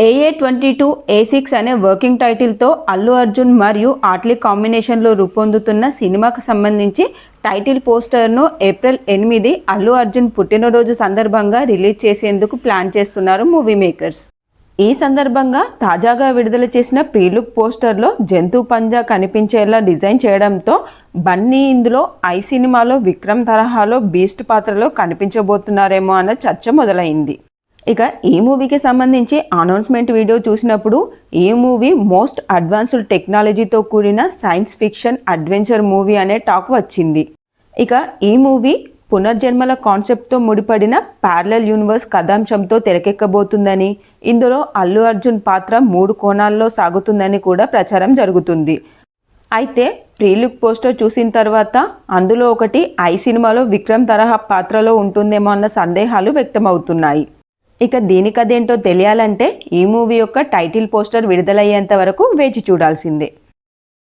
AA22A6 అనే working టైటిల్తో అల్లు అర్జున్ మరియు ఆట్లీ కాంబినేషన్లో రూపొందుతున్న సినిమాకు సంబంధించి టైటిల్ పోస్టర్ను ఏప్రిల్ 8 అల్లు అర్జున్ పుట్టినరోజు సందర్భంగా రిలీజ్ చేసేందుకు ప్లాన్ చేస్తున్నారు మూవీ మేకర్స్. ఈ సందర్భంగా తాజాగా విడుదల చేసిన ప్రీలుక్ పోస్టర్లో జంతు పంజా కనిపించేలా డిజైన్ చేయడంతో బన్నీ ఇందులో ఐ సినిమాలో విక్రమ్ తరహాలో బీస్ట్ పాత్రలో కనిపించబోతున్నారేమో అన్న చర్చ మొదలైంది. ఇక ఈ మూవీకి సంబంధించి అనౌన్స్మెంట్ వీడియో చూసినప్పుడు ఈ మూవీ మోస్ట్ అడ్వాన్స్డ్ టెక్నాలజీతో కూడిన సైన్స్ ఫిక్షన్ అడ్వెంచర్ మూవీ అనే టాక్ వచ్చింది. ఇక ఈ మూవీ పునర్జన్మల కాన్సెప్ట్తో ముడిపడిన ప్యారలల్ యూనివర్స్ కథాంశంతో తెరకెక్కబోతుందని, ఇందులో అల్లు అర్జున్ పాత్ర 3 కోణాల్లో సాగుతుందని కూడా ప్రచారం జరుగుతుంది. అయితే ప్రీలుక్ పోస్టర్ చూసిన తర్వాత అందులో ఒకటి ఐ సినిమాలో విక్రమ్ తరహా పాత్రలో ఉంటుందేమో అన్న సందేహాలు వ్యక్తమవుతున్నాయి. ఇక దీనికదేంటో తెలియాలంటే ఈ మూవీ యొక్క టైటిల్ పోస్టర్ విడుదలయ్యేంత వరకు వేచి చూడాల్సిందే.